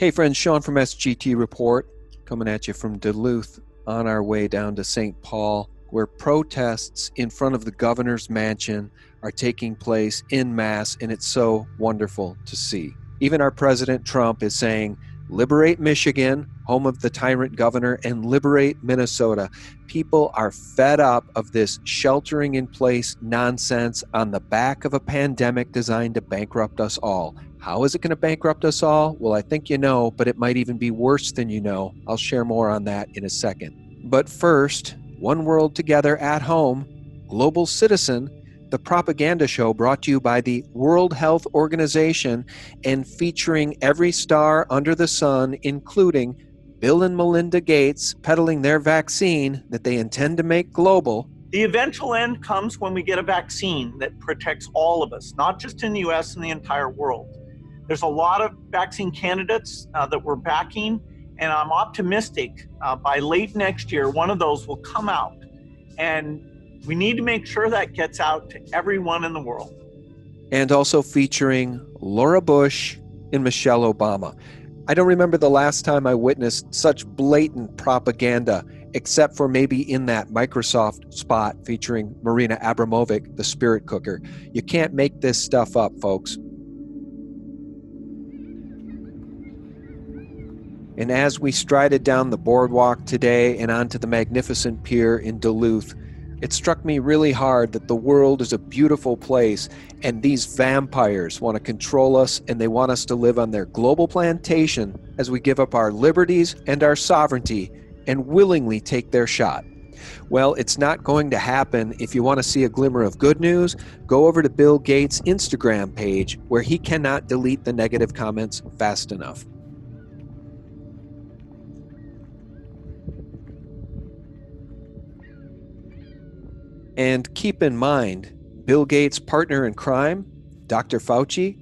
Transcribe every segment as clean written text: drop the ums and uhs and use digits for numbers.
Hey friends, Sean from SGT Report, coming at you from Duluth on our way down to St. Paul, where protests in front of the governor's mansion are taking place en masse, and it's so wonderful to see. Even our President Trump is saying, liberate Michigan, home of the tyrant governor, and liberate Minnesota. People are fed up of this sheltering in place nonsense on the back of a pandemic designed to bankrupt us all. How is it going to bankrupt us all? Well, I think you know, but it might even be worse than you know. I'll share more on that in a second. But first, One World Together at Home, Global Citizen, the propaganda show brought to you by the World Health Organization and featuring every star under the sun, including Bill and Melinda Gates peddling their vaccine that they intend to make global. The eventual end comes when we get a vaccine that protects all of us, not just in the U.S. and the entire world. There's a lot of vaccine candidates that we're backing, and I'm optimistic by late next year, one of those will come out. And we need to make sure that gets out to everyone in the world. And also featuring Laura Bush and Michelle Obama. I don't remember the last time I witnessed such blatant propaganda, except for maybe in that Microsoft spot featuring Marina Abramovic, the spirit cooker. You can't make this stuff up, folks. And as we strided down the boardwalk today and onto the magnificent pier in Duluth, it struck me really hard that the world is a beautiful place and these vampires want to control us and they want us to live on their global plantation as we give up our liberties and our sovereignty and willingly take their shot. Well, it's not going to happen. If you want to see a glimmer of good news, go over to Bill Gates' Instagram page where he cannot delete the negative comments fast enough. And keep in mind, Bill Gates' partner in crime, Dr. Fauci,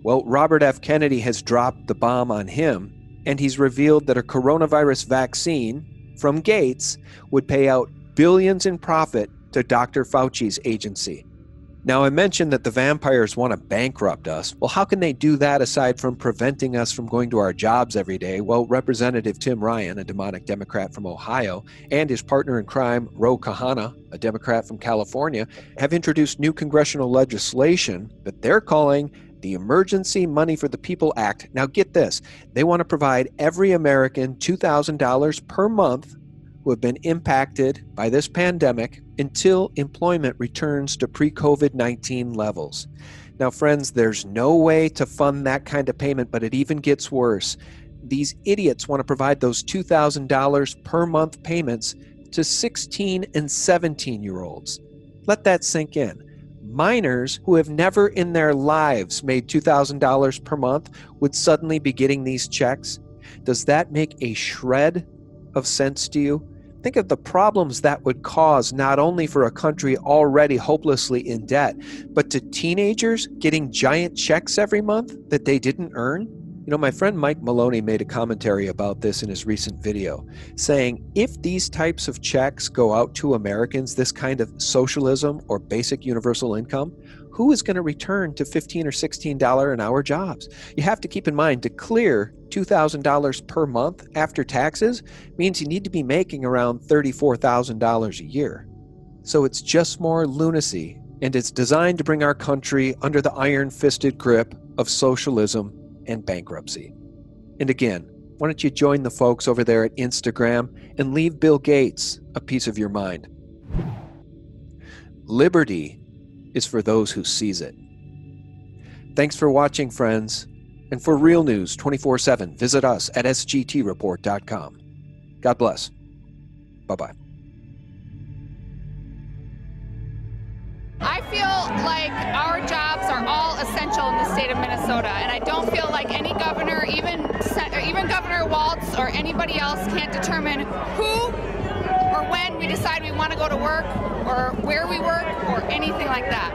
well, Robert F. Kennedy has dropped the bomb on him, and he's revealed that a coronavirus vaccine from Gates would pay out billions in profit to Dr. Fauci's agency. Now, I mentioned that the vampires want to bankrupt us. Well, how can they do that aside from preventing us from going to our jobs every day? Well, Representative Tim Ryan, a demonic Democrat from Ohio, and his partner in crime, Ro Khanna, a Democrat from California, have introduced new congressional legislation that they're calling the Emergency Money for the People Act. Now, get this. They want to provide every American $2,000 per month who have been impacted by this pandemic until employment returns to pre-COVID-19 levels. Now, friends, there's no way to fund that kind of payment, but it even gets worse. These idiots want to provide those $2,000 per month payments to 16 and 17-year-olds. Let that sink in. Minors who have never in their lives made $2,000 per month would suddenly be getting these checks. Does that make a shred of sense to you? Think of the problems that would cause not only for a country already hopelessly in debt, but to teenagers getting giant checks every month that they didn't earn. You know, my friend Mike Maloney made a commentary about this in his recent video, saying if these types of checks go out to Americans, this kind of socialism or basic universal income, who is going to return to $15 or $16 an hour jobs? You have to keep in mind, to clear $2,000 per month after taxes means you need to be making around $34,000 a year. So it's just more lunacy, and it's designed to bring our country under the iron-fisted grip of socialism and bankruptcy. And again, why don't you join the folks over there at Instagram and leave Bill Gates a piece of your mind. Liberty is for those who seize it. Thanks for watching, friends. And for real news 24/7, visit us at sgtreport.com. God bless. Bye-bye. I feel like our jobs are all essential in the state of Minnesota, and I don't feel like any governor, even Governor Walz or anybody else, can't determine who or when we decide we want to go to work or where we work or anything like that.